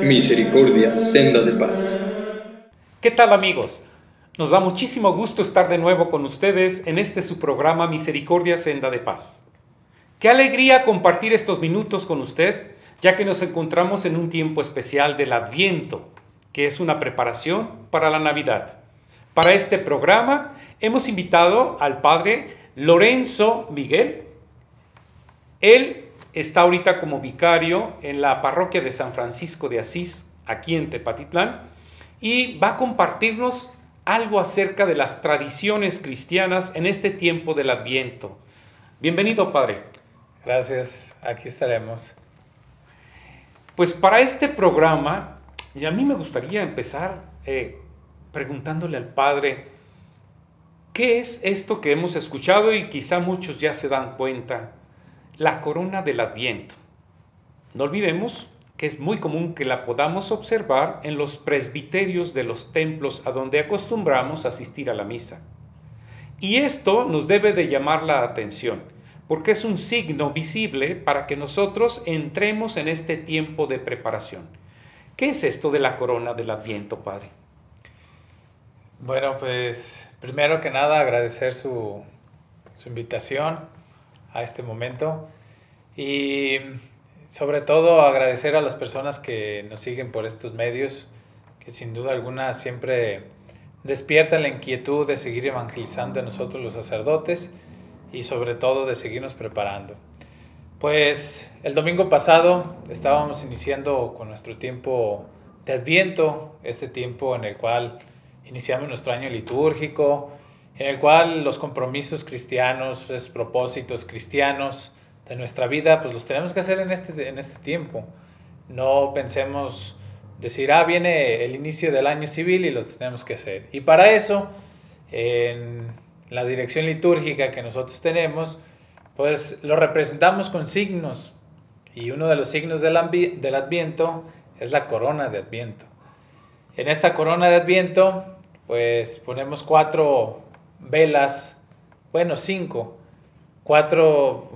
Misericordia, senda de paz. ¿Qué tal, amigos? Nos da muchísimo gusto estar de nuevo con ustedes en este su programa Misericordia, senda de paz. Qué alegría compartir estos minutos con usted, ya que nos encontramos en un tiempo especial del Adviento, que es una preparación para la Navidad. Para este programa hemos invitado al padre Lorenzo Miguel. Él está ahorita como vicario en la parroquia de San Francisco de Asís, aquí en Tepatitlán, y va a compartirnos algo acerca de las tradiciones cristianas en este tiempo del Adviento. Bienvenido, padre. Gracias, aquí estaremos. Pues para este programa, y a mí me gustaría empezar preguntándole al padre, ¿qué es esto que hemos escuchado y quizá muchos ya se dan cuenta? La corona del Adviento. No olvidemos que es muy común que la podamos observar en los presbiterios de los templos a donde acostumbramos asistir a la misa. Y esto nos debe de llamar la atención, porque es un signo visible para que nosotros entremos en este tiempo de preparación. ¿Qué es esto de la corona del Adviento, padre? Bueno, pues primero que nada agradecer su invitación a este momento y sobre todo agradecer a las personas que nos siguen por estos medios, que sin duda alguna siempre despiertan la inquietud de seguir evangelizando a nosotros los sacerdotes y sobre todo de seguirnos preparando. Pues el domingo pasado estábamos iniciando con nuestro tiempo de Adviento, este tiempo en el cual iniciamos nuestro año litúrgico, en el cual los compromisos cristianos, los propósitos cristianos de nuestra vida, pues los tenemos que hacer en este tiempo. No pensemos decir, viene el inicio del año civil y los tenemos que hacer. Y para eso, en la dirección litúrgica que nosotros tenemos, pues lo representamos con signos. Y uno de los signos del Adviento es la corona de Adviento. En esta corona de Adviento, pues ponemos 4 velas, bueno, 5, 4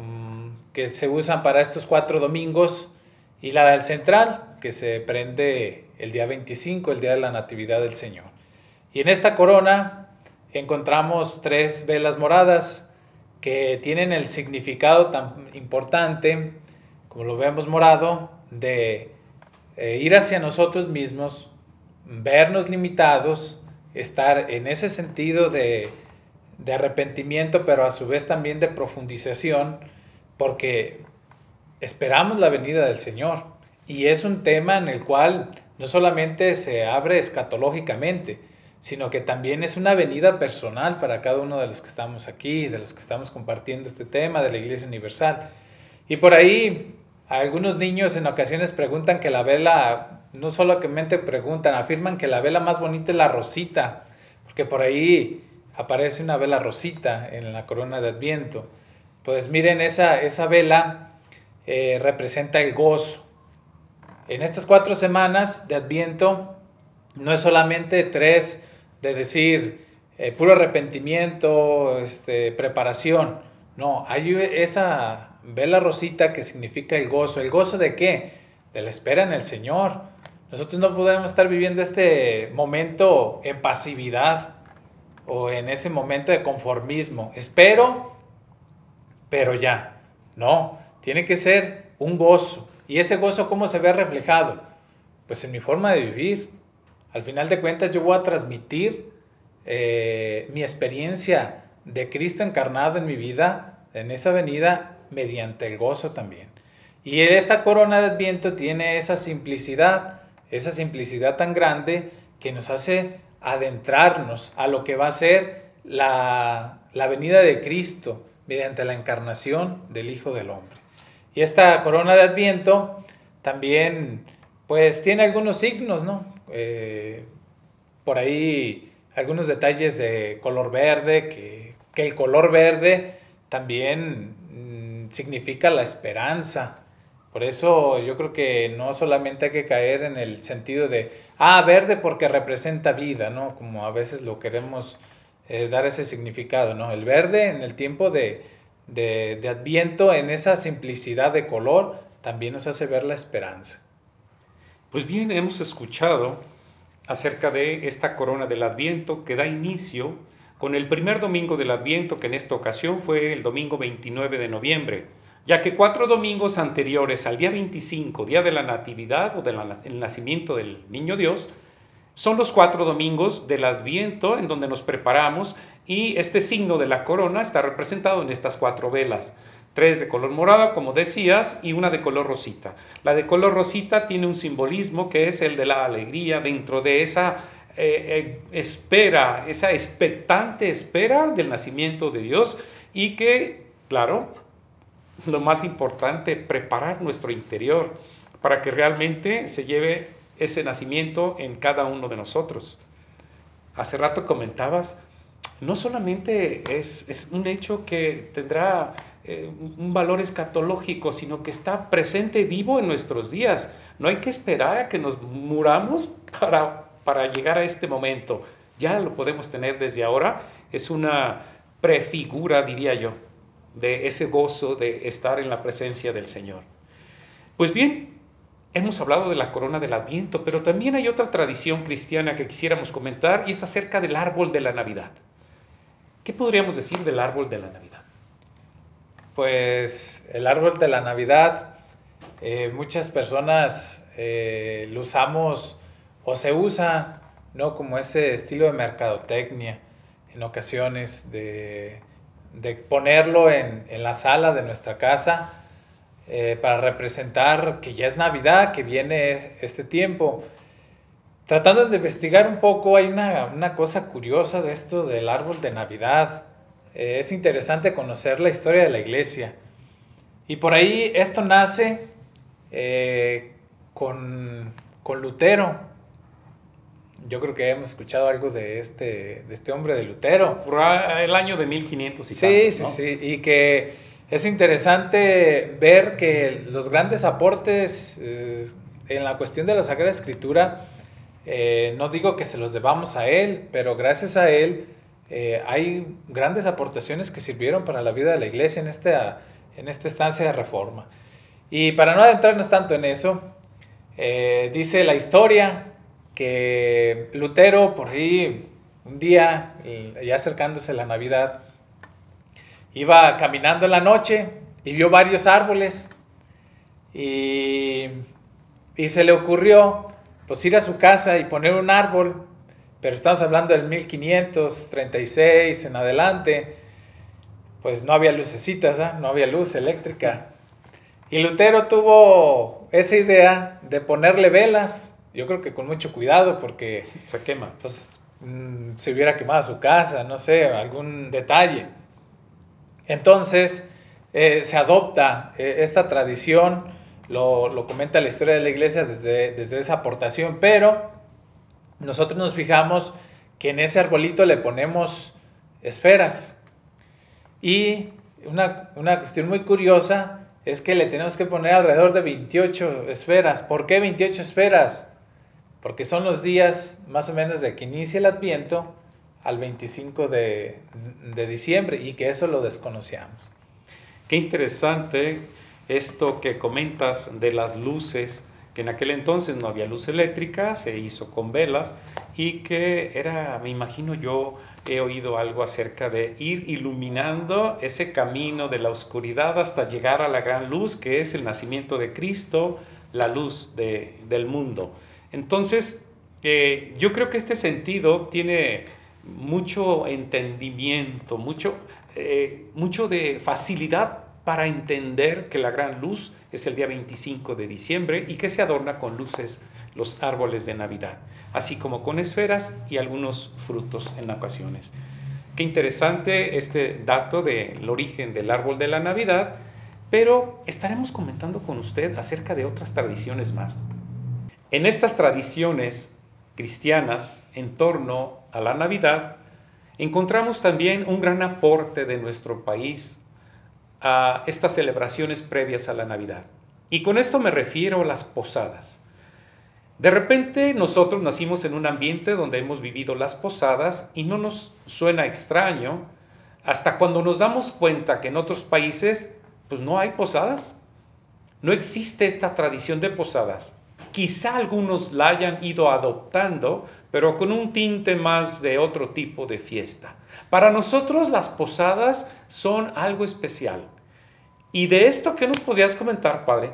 que se usan para estos 4 domingos, y la del central, que se prende el día 25, el día de la Natividad del Señor. Y en esta corona encontramos 3 velas moradas que tienen el significado tan importante, como lo vemos morado, de ir hacia nosotros mismos, vernos limitados, estar en ese sentido de arrepentimiento, pero a su vez también de profundización, porque esperamos la venida del Señor. Y es un tema en el cual no solamente se abre escatológicamente, sino que también es una venida personal para cada uno de los que estamos aquí, de los que estamos compartiendo este tema de la Iglesia Universal. Y por ahí algunos niños en ocasiones preguntan que la vela, no solamente preguntan, afirman que la vela más bonita es la rosita, porque por ahí aparece una vela rosita en la corona de Adviento. Pues miren, esa vela representa el gozo. En estas 4 semanas de Adviento no es solamente 3 de decir puro arrepentimiento, preparación. No, hay esa vela rosita que significa el gozo. ¿El gozo de qué? De la espera en el Señor. Nosotros no podemos estar viviendo este momento en pasividad o en ese momento de conformismo. Espero, pero ya. No, tiene que ser un gozo. ¿Y ese gozo cómo se ve reflejado? Pues en mi forma de vivir. Al final de cuentas yo voy a transmitir mi experiencia de Cristo encarnado en mi vida, en esa venida, mediante el gozo también. Y esta corona de Adviento tiene esa simplicidad tan grande que nos hace adentrarnos a lo que va a ser la venida de Cristo mediante la encarnación del Hijo del Hombre. Y esta corona de Adviento también pues tiene algunos signos, ¿no? Por ahí algunos detalles de color verde, que el color verde también significa la esperanza. Por eso yo creo que no solamente hay que caer en el sentido de, verde porque representa vida, ¿no? Como a veces lo queremos dar ese significado, ¿no? El verde en el tiempo de Adviento, en esa simplicidad de color, también nos hace ver la esperanza. Pues bien, hemos escuchado acerca de esta corona del Adviento que da inicio con el primer domingo del Adviento, que en esta ocasión fue el domingo 29 de noviembre, ya que 4 domingos anteriores al día 25, día de la Natividad o del nacimiento del Niño Dios, son los 4 domingos del Adviento en donde nos preparamos, y este signo de la corona está representado en estas 4 velas. 3 de color morado, como decías, y una de color rosita. La de color rosita tiene un simbolismo que es el de la alegría dentro de esa espera, esa expectante espera del nacimiento de Dios, y que, claro, lo más importante, preparar nuestro interior para que realmente se lleve ese nacimiento en cada uno de nosotros. Hace rato comentabas, no solamente es un hecho que tendrá un valor escatológico, sino que está presente, vivo en nuestros días. No hay que esperar a que nos muramos para llegar a este momento. Ya lo podemos tener desde ahora. Es una prefigura, diría yo, de ese gozo de estar en la presencia del Señor. Pues bien, hemos hablado de la corona del Adviento, pero también hay otra tradición cristiana que quisiéramos comentar, y es acerca del árbol de la Navidad. ¿Qué podríamos decir del árbol de la Navidad? Pues el árbol de la Navidad, muchas personas lo usamos o se usa, ¿no?, como ese estilo de mercadotecnia en ocasiones, de ponerlo en la sala de nuestra casa para representar que ya es Navidad, que viene este tiempo. Tratando de investigar un poco, hay una cosa curiosa de esto del árbol de Navidad. Es interesante conocer la historia de la iglesia. Y por ahí esto nace con Lutero. Yo creo que hemos escuchado algo de este hombre de Lutero. Por el año de 1500 y Sí, tantos, ¿no? sí. Y que es interesante ver que los grandes aportes en la cuestión de la Sagrada Escritura, no digo que se los debamos a él, pero gracias a él hay grandes aportaciones que sirvieron para la vida de la iglesia en esta estancia de reforma. Y para no adentrarnos tanto en eso, dice la historia que Lutero, por ahí un día, ya acercándose la Navidad, iba caminando en la noche y vio varios árboles y se le ocurrió pues ir a su casa y poner un árbol, pero estamos hablando del 1536 en adelante, pues no había lucecitas, no había luz eléctrica. Y Lutero tuvo esa idea de ponerle velas, yo creo que con mucho cuidado porque se quema. Pues se hubiera quemado su casa, no sé, algún detalle. Entonces se adopta esta tradición, lo comenta la historia de la iglesia desde esa aportación, pero nosotros nos fijamos que en ese arbolito le ponemos esferas. Y una cuestión muy curiosa es que le tenemos que poner alrededor de 28 esferas. ¿Por qué 28 esferas? Porque son los días más o menos de que inicia el Adviento al 25 de diciembre, y que eso lo desconocíamos. Qué interesante esto que comentas de las luces, que en aquel entonces no había luz eléctrica, se hizo con velas, y que era, me imagino yo, he oído algo acerca de ir iluminando ese camino de la oscuridad hasta llegar a la gran luz, que es el nacimiento de Cristo, la luz del mundo. Entonces, yo creo que este sentido tiene mucho entendimiento, mucho de facilidad para entender que la gran luz es el día 25 de diciembre y que se adorna con luces los árboles de Navidad, así como con esferas y algunos frutos en ocasiones. Qué interesante este dato del origen del árbol de la Navidad, pero estaremos comentando con usted acerca de otras tradiciones más. En estas tradiciones cristianas en torno a la Navidad, encontramos también un gran aporte de nuestro país a estas celebraciones previas a la Navidad. Y con esto me refiero a las posadas. De repente nosotros nacimos en un ambiente donde hemos vivido las posadas y no nos suena extraño hasta cuando nos damos cuenta que en otros países pues no hay posadas. No existe esta tradición de posadas. Quizá algunos la hayan ido adoptando, pero con un tinte más de otro tipo de fiesta. Para nosotros las posadas son algo especial. ¿Y de esto qué nos podrías comentar, padre?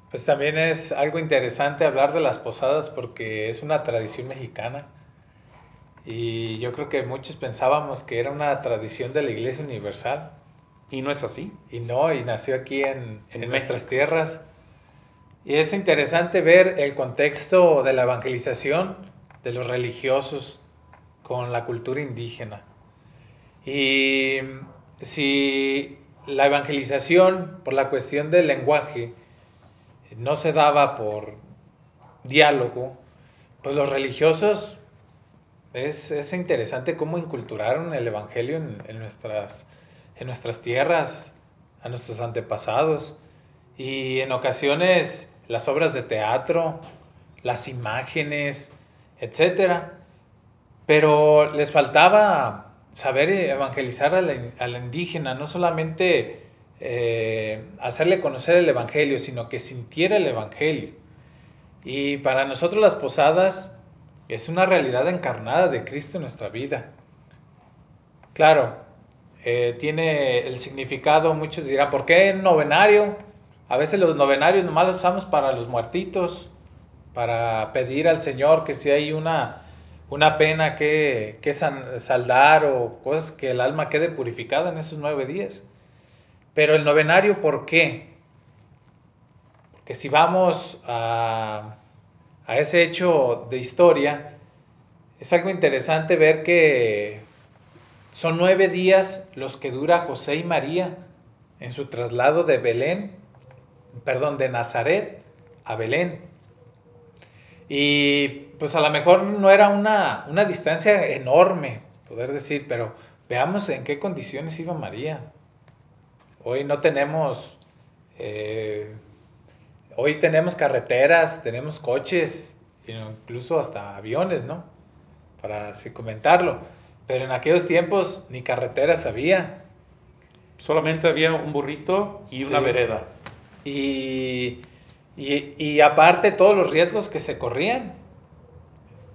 Pues también es algo interesante hablar de las posadas porque es una tradición mexicana. Y yo creo que muchos pensábamos que era una tradición de la Iglesia Universal. ¿Y no es así? Y no, y nació aquí en En nuestras México. tierras. Y es interesante ver el contexto de la evangelización de los religiosos con la cultura indígena. Y si la evangelización por la cuestión del lenguaje no se daba por diálogo, pues los religiosos, es interesante cómo inculturaron el evangelio en nuestras tierras, a nuestros antepasados. Y en ocasiones las obras de teatro, las imágenes, etcétera. Pero les faltaba saber evangelizar a la indígena, no solamente hacerle conocer el evangelio, sino que sintiera el evangelio. Y para nosotros las posadas es una realidad encarnada de Cristo en nuestra vida. Claro, tiene el significado, muchos dirán, ¿por qué novenario? A veces los novenarios nomás los usamos para los muertitos, para pedir al Señor que si hay una pena que saldar o cosas que el alma quede purificada en esos 9 días. Pero el novenario, ¿por qué? Porque si vamos a ese hecho de historia, es algo interesante ver que son 9 días los que dura José y María en su traslado de de Nazaret a Belén. Y pues a lo mejor no era una distancia enorme, poder decir, pero veamos en qué condiciones iba María. Hoy no tenemos, hoy tenemos carreteras, tenemos coches, incluso hasta aviones, ¿no? Para así comentarlo. Pero en aquellos tiempos ni carreteras había. Solamente había un burrito y una vereda. Y aparte todos los riesgos que se corrían.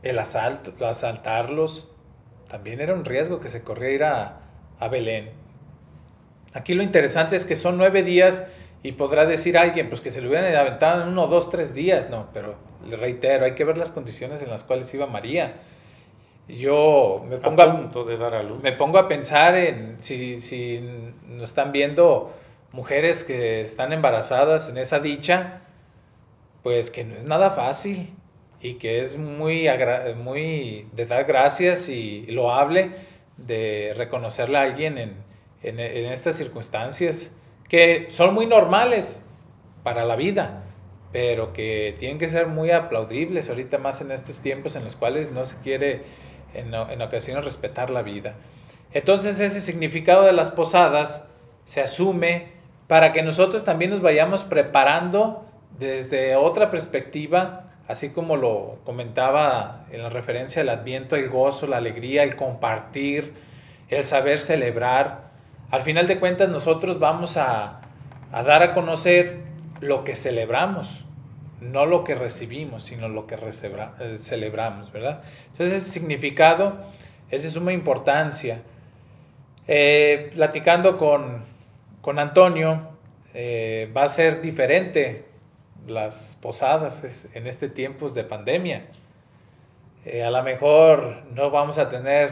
El asaltarlos, también era un riesgo que se corría ir a Belén. Aquí lo interesante es que son 9 días y podrá decir alguien pues que se lo hubieran aventado en 1, 2, 3 días. No, pero le reitero, hay que ver las condiciones en las cuales iba María. Yo me pongo a punto de dar a luz. Me pongo a pensar en si nos están viendo mujeres que están embarazadas en esa dicha, pues que no es nada fácil y que es muy de dar gracias y loable de reconocerle a alguien en estas circunstancias que son muy normales para la vida, pero que tienen que ser muy aplaudibles ahorita más en estos tiempos en los cuales no se quiere en ocasiones respetar la vida. Entonces ese significado de las posadas se asume para que nosotros también nos vayamos preparando desde otra perspectiva, así como lo comentaba en la referencia al Adviento, el gozo, la alegría, el compartir, el saber celebrar. Al final de cuentas nosotros vamos a dar a conocer lo que celebramos, no lo que recibimos, sino lo que celebramos, ¿verdad? Entonces ese significado es de suma importancia. Platicando con Antonio, va a ser diferente las posadas en este tiempos de pandemia. A lo mejor no vamos a tener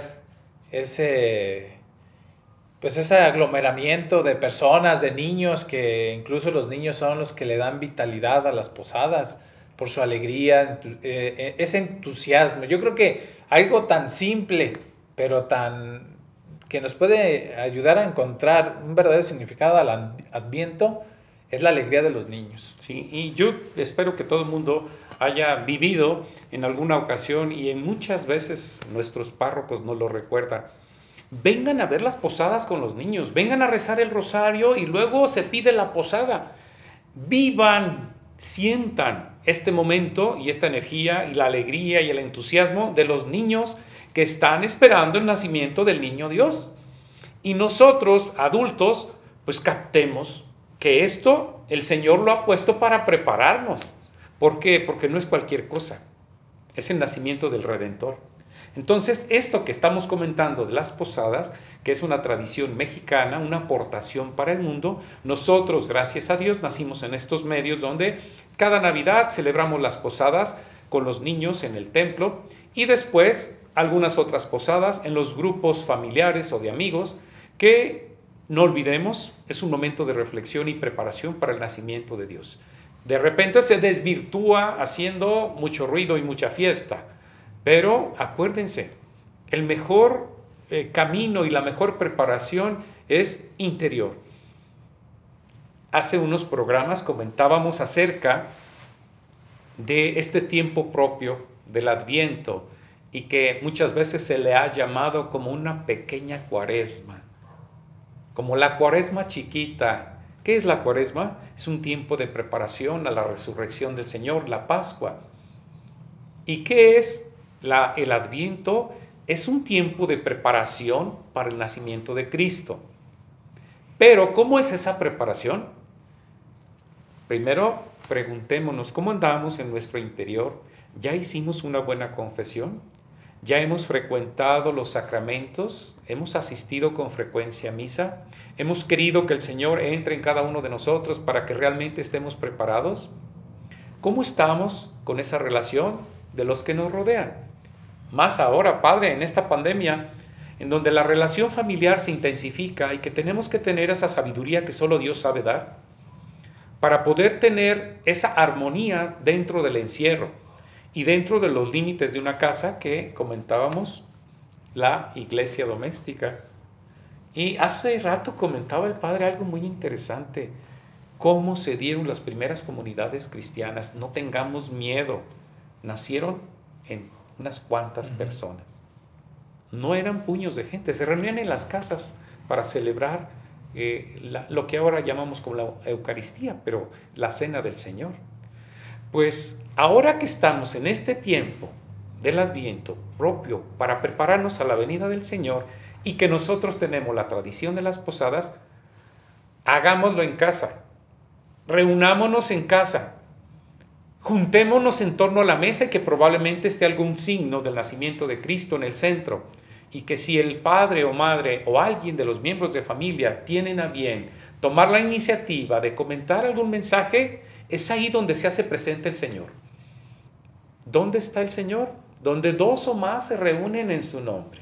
ese aglomeramiento de personas, de niños, que incluso los niños son los que le dan vitalidad a las posadas por su alegría, ese entusiasmo. Yo creo que algo tan simple, pero que nos puede ayudar a encontrar un verdadero significado al Adviento, es la alegría de los niños. Sí, y yo espero que todo el mundo haya vivido en alguna ocasión, y en muchas veces nuestros párrocos nos lo recuerdan. Vengan a ver las posadas con los niños, vengan a rezar el rosario y luego se pide la posada. Vivan, sientan este momento y esta energía y la alegría y el entusiasmo de los niños que están esperando el nacimiento del niño Dios. Y nosotros, adultos, pues captemos que esto el Señor lo ha puesto para prepararnos, ¿Por qué? Porque no es cualquier cosa, es el nacimiento del Redentor. Entonces, esto que estamos comentando de las posadas, que es una tradición mexicana, una aportación para el mundo, nosotros, gracias a Dios, nacimos en estos medios donde cada Navidad celebramos las posadas con los niños en el templo y después algunas otras posadas en los grupos familiares o de amigos que, no olvidemos, es un momento de reflexión y preparación para el nacimiento de Dios. De repente se desvirtúa haciendo mucho ruido y mucha fiesta. Pero acuérdense, el mejor camino y la mejor preparación es interior. Hace unos programas comentábamos acerca de este tiempo propio del Adviento y que muchas veces se le ha llamado como una pequeña cuaresma, como la cuaresma chiquita. ¿Qué es la cuaresma? Es un tiempo de preparación a la resurrección del Señor, la Pascua. ¿Y qué es el Adviento? Es un tiempo de preparación para el nacimiento de Cristo. Pero, ¿cómo es esa preparación? Primero, preguntémonos, ¿cómo andamos en nuestro interior? ¿Ya hicimos una buena confesión? ¿Ya hemos frecuentado los sacramentos? ¿Hemos asistido con frecuencia a misa? ¿Hemos querido que el Señor entre en cada uno de nosotros para que realmente estemos preparados? ¿Cómo estamos con esa relación de los que nos rodean? Más ahora, Padre, en esta pandemia, en donde la relación familiar se intensifica y que tenemos que tener esa sabiduría que solo Dios sabe dar, para poder tener esa armonía dentro del encierro y dentro de los límites de una casa que comentábamos, la iglesia doméstica. Y hace rato comentaba el Padre algo muy interesante, cómo se dieron las primeras comunidades cristianas. No tengamos miedo, nacieron en unas cuantas personas. No eran puños de gente, se reunían en las casas para celebrar lo que ahora llamamos como la Eucaristía, pero la Cena del Señor. Pues ahora que estamos en este tiempo del Adviento propio para prepararnos a la venida del Señor y que nosotros tenemos la tradición de las posadas, hagámoslo en casa, reunámonos en casa, juntémonos en torno a la mesa y que probablemente esté algún signo del nacimiento de Cristo en el centro. Y que si el padre o madre o alguien de los miembros de familia tienen a bien tomar la iniciativa de comentar algún mensaje, es ahí donde se hace presente el Señor. ¿Dónde está el Señor? Donde dos o más se reúnen en su nombre.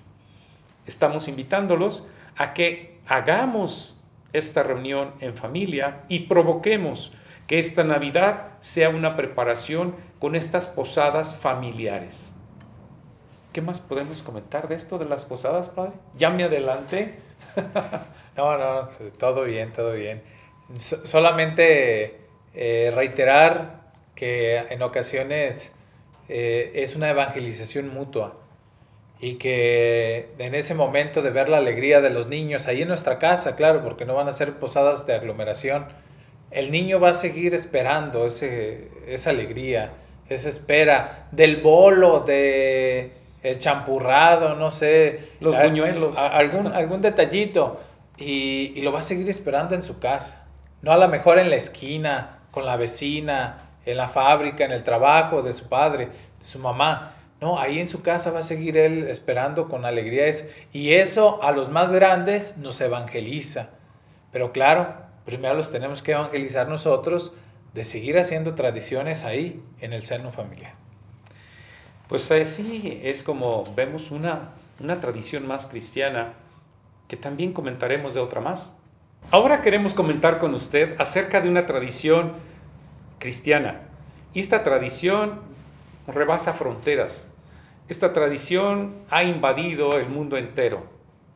Estamos invitándolos a que hagamos esta reunión en familia y provoquemos que esta Navidad sea una preparación con estas posadas familiares. ¿Qué más podemos comentar de esto de las posadas, Padre? ¿Ya me adelanté? No, todo bien, todo bien. Solamente reiterar que en ocasiones es una evangelización mutua y que en ese momento de ver la alegría de los niños ahí en nuestra casa, claro, porque no van a ser posadas de aglomeración, el niño va a seguir esperando esa alegría, esa espera del bolo, de el champurrado, no sé, los buñuelos, algún detallito, y lo va a seguir esperando en su casa, no a lo mejor en la esquina, con la vecina, en la fábrica, en el trabajo de su padre, de su mamá. No, ahí en su casa va a seguir él esperando con alegría y eso a los más grandes nos evangeliza. Pero claro, primero los tenemos que evangelizar nosotros de seguir haciendo tradiciones ahí en el seno familiar. Pues así es como vemos una tradición más cristiana que también comentaremos de otra más. Ahora queremos comentar con usted acerca de una tradición cristiana. Y esta tradición rebasa fronteras. Esta tradición ha invadido el mundo entero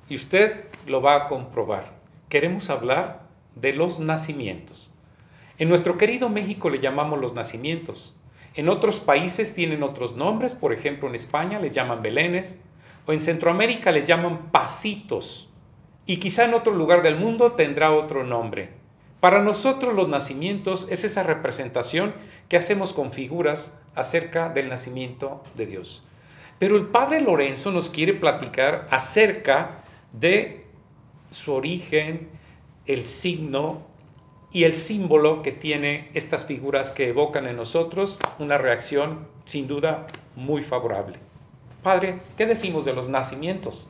y usted lo va a comprobar. Queremos hablar de los nacimientos. En nuestro querido México le llamamos los nacimientos. En otros países tienen otros nombres, por ejemplo en España les llaman belenes, o en Centroamérica les llaman pasitos, y quizá en otro lugar del mundo tendrá otro nombre. Para nosotros los nacimientos es esa representación que hacemos con figuras acerca del nacimiento de Dios. Pero el Padre Lorenzo nos quiere platicar acerca de su origen, el signo y el símbolo que tiene estas figuras que evocan en nosotros una reacción sin duda muy favorable. Padre, ¿qué decimos de los nacimientos?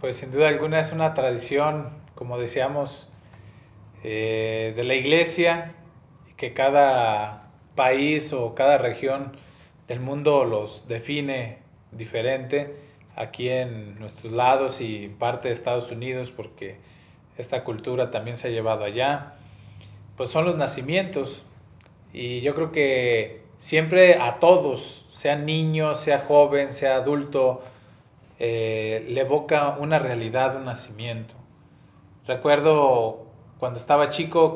Pues sin duda alguna es una tradición, como decíamos, de la Iglesia, que cada país o cada región del mundo los define diferente. Aquí en nuestros lados y parte de Estados Unidos, porque esta cultura también se ha llevado allá, pues son los nacimientos. Y yo creo que siempre a todos, sea niño, sea joven, sea adulto, le evoca una realidad, un nacimiento. Recuerdo cuando estaba chico,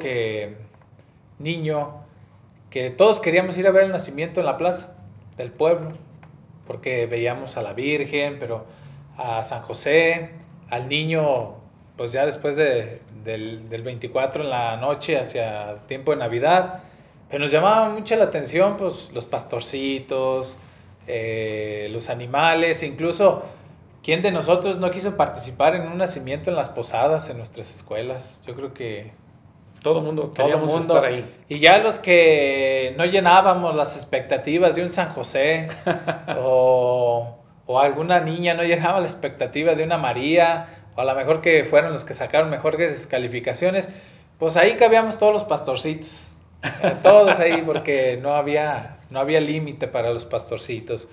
niño, que todos queríamos ir a ver el nacimiento en la plaza del pueblo, porque veíamos a la Virgen, pero a San José, al niño, pues ya después del 24 en la noche, hacia el tiempo de Navidad. Pero nos llamaba mucho la atención, pues, los pastorcitos, los animales, incluso, ¿quién de nosotros no quiso participar en un nacimiento en las posadas, en nuestras escuelas? Yo creo que todo el mundo queríamos estar ahí. Y ya los que no llenábamos las expectativas de un San José o alguna niña no llenaba la expectativa de una María, o a lo mejor que fueron los que sacaron mejores calificaciones, pues ahí cabíamos todos los pastorcitos, todos ahí, porque no había límite para los pastorcitos.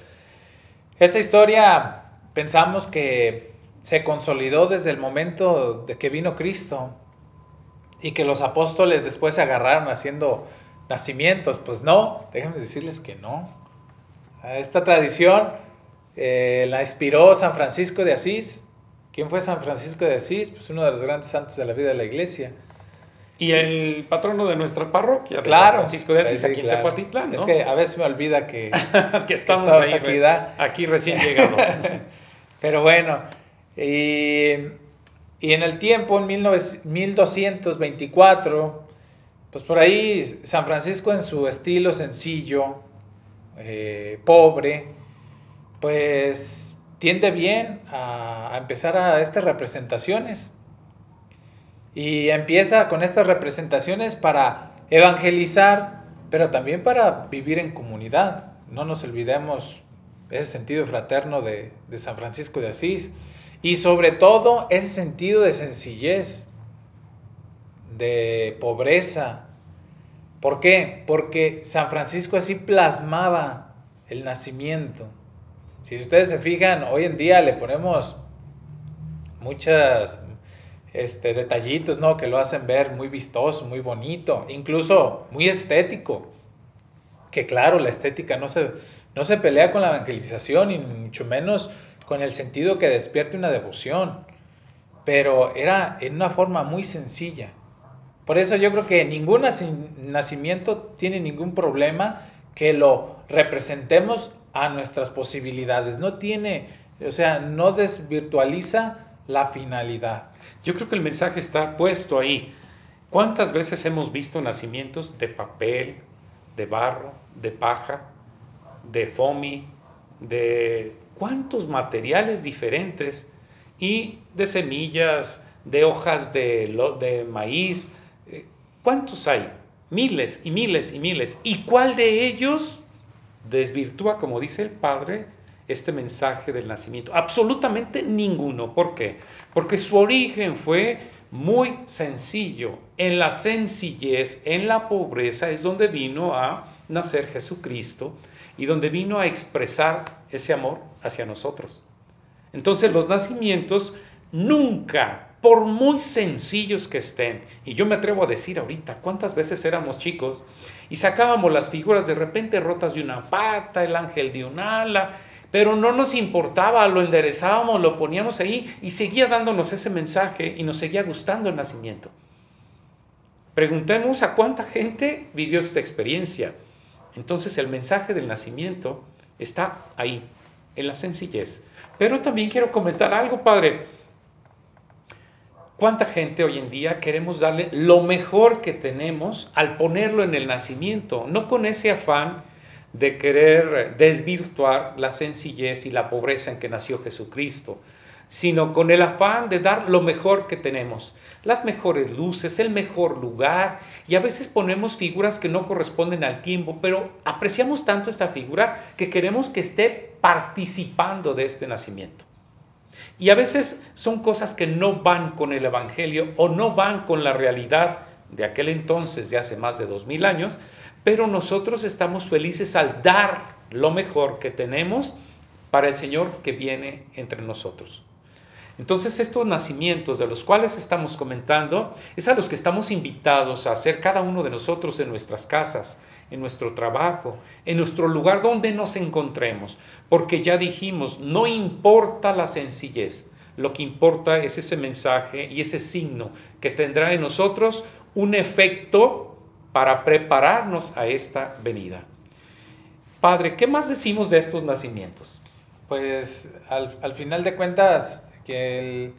Esta historia pensamos que se consolidó desde el momento de que vino Cristo, y que los apóstoles después se agarraron haciendo nacimientos. Pues no, déjenme decirles que no. Esta tradición la inspiró San Francisco de Asís. ¿Quién fue San Francisco de Asís? Pues uno de los grandes santos de la vida de la Iglesia. Y el patrono de nuestra parroquia, claro, San Francisco de Asís, sí, aquí en claro. Tepatitlán, ¿no? Es que a veces me olvida que estamos ahí, aquí recién llegado. Pero bueno, y en el tiempo, en 1224, pues por ahí San Francisco, en su estilo sencillo, pobre, pues tiende bien a empezar a estas representaciones. Y empieza con estas representaciones para evangelizar, pero también para vivir en comunidad. No nos olvidemos ese sentido fraterno de San Francisco de Asís. Y sobre todo ese sentido de sencillez, de pobreza. ¿Por qué? Porque San Francisco así plasmaba el nacimiento. Si ustedes se fijan, hoy en día le ponemos muchos detallitos, ¿no? Que lo hacen ver muy vistoso, muy bonito, incluso muy estético. Que claro, la estética no se pelea con la evangelización, y mucho menos con el sentido que despierte una devoción, pero era en una forma muy sencilla. Por eso yo creo que ningún nacimiento tiene ningún problema que lo representemos a nuestras posibilidades. No desvirtualiza la finalidad. Yo creo que el mensaje está puesto ahí. ¿Cuántas veces hemos visto nacimientos de papel, de barro, de paja, de foamy, de cuántos materiales diferentes, y de semillas, de hojas de maíz? ¿Cuántos hay? Miles y miles y miles. ¿Y cuál de ellos desvirtúa, como dice el Padre, este mensaje del nacimiento? Absolutamente ninguno. ¿Por qué? Porque su origen fue muy sencillo. En la sencillez, en la pobreza, es donde vino a nacer Jesucristo y donde vino a expresar ese amor hacia nosotros. Entonces los nacimientos nunca, por muy sencillos que estén, y yo me atrevo a decir ahorita, ¿cuántas veces éramos chicos y sacábamos las figuras de repente rotas de una pata, el ángel de un ala, pero no nos importaba, lo enderezábamos, lo poníamos ahí y seguía dándonos ese mensaje y nos seguía gustando el nacimiento? Preguntemos a cuánta gente vivió esta experiencia. Entonces el mensaje del nacimiento está ahí, en la sencillez. Pero también quiero comentar algo, Padre. ¿Cuánta gente hoy en día queremos darle lo mejor que tenemos al ponerlo en el nacimiento? No con ese afán de querer desvirtuar la sencillez y la pobreza en que nació Jesucristo, sino con el afán de dar lo mejor que tenemos, las mejores luces, el mejor lugar, y a veces ponemos figuras que no corresponden al tiempo, pero apreciamos tanto esta figura que queremos que esté participando de este nacimiento. Y a veces son cosas que no van con el Evangelio o no van con la realidad de aquel entonces, de hace más de 2000 años, pero nosotros estamos felices al dar lo mejor que tenemos para el Señor que viene entre nosotros. Entonces estos nacimientos de los cuales estamos comentando es a los que estamos invitados a hacer cada uno de nosotros en nuestras casas, en nuestro trabajo, en nuestro lugar donde nos encontremos, porque ya dijimos, no importa la sencillez, lo que importa es ese mensaje y ese signo que tendrá en nosotros un efecto para prepararnos a esta venida. Padre, ¿qué más decimos de estos nacimientos? Pues al final de cuentas, que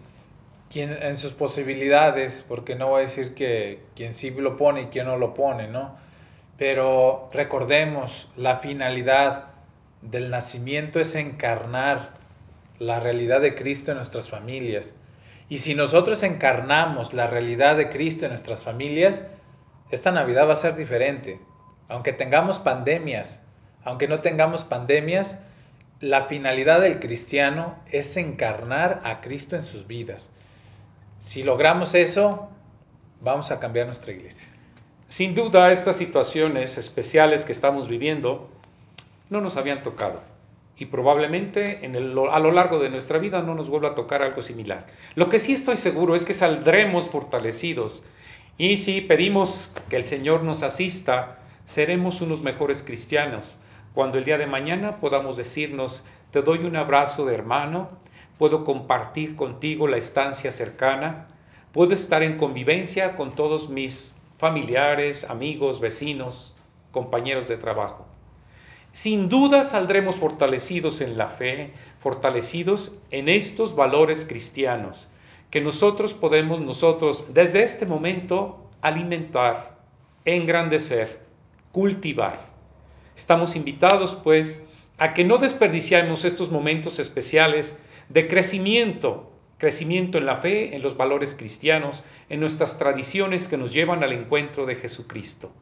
quien en sus posibilidades, porque no voy a decir que quien sí lo pone y quien no lo pone, ¿no? Pero recordemos, la finalidad del nacimiento es encarnar la realidad de Cristo en nuestras familias. Y si nosotros encarnamos la realidad de Cristo en nuestras familias, esta Navidad va a ser diferente. Aunque tengamos pandemias, aunque no tengamos pandemias, la finalidad del cristiano es encarnar a Cristo en sus vidas. Si logramos eso, vamos a cambiar nuestra iglesia. Sin duda, estas situaciones especiales que estamos viviendo no nos habían tocado y probablemente a lo largo de nuestra vida no nos vuelva a tocar algo similar. Lo que sí estoy seguro es que saldremos fortalecidos y si pedimos que el Señor nos asista, seremos unos mejores cristianos. Cuando el día de mañana podamos decirnos, te doy un abrazo de hermano, puedo compartir contigo la estancia cercana, puedo estar en convivencia con todos mis familiares, amigos, vecinos, compañeros de trabajo. Sin duda saldremos fortalecidos en la fe, fortalecidos en estos valores cristianos, que nosotros podemos desde este momento alimentar, engrandecer, cultivar. Estamos invitados, pues, a que no desperdiciemos estos momentos especiales de crecimiento en la fe, en los valores cristianos, en nuestras tradiciones que nos llevan al encuentro de Jesucristo.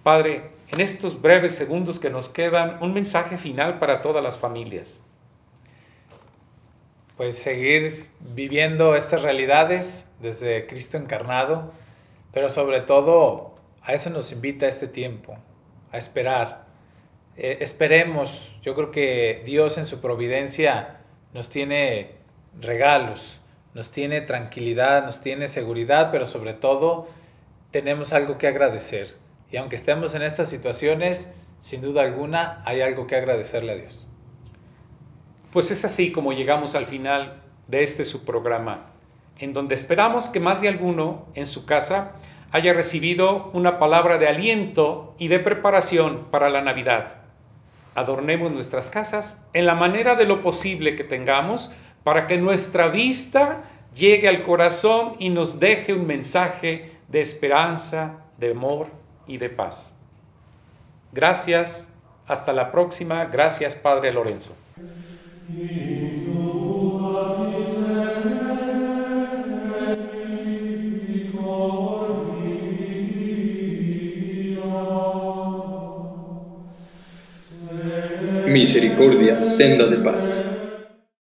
Padre, en estos breves segundos que nos quedan, un mensaje final para todas las familias. Pues seguir viviendo estas realidades desde Cristo encarnado, pero sobre todo a eso nos invita este tiempo, a esperar. Esperemos, yo creo que Dios en su providencia nos tiene regalos, nos tiene tranquilidad, nos tiene seguridad, pero sobre todo tenemos algo que agradecer. Y aunque estemos en estas situaciones, sin duda alguna hay algo que agradecerle a Dios. Pues es así como llegamos al final de su programa, en donde esperamos que más de alguno en su casa haya recibido una palabra de aliento y de preparación para la Navidad. Adornemos nuestras casas en la manera de lo posible que tengamos para que nuestra vista llegue al corazón y nos deje un mensaje de esperanza, de amor y de paz. Gracias, hasta la próxima. Gracias, Padre Lorenzo. Misericordia, senda de paz.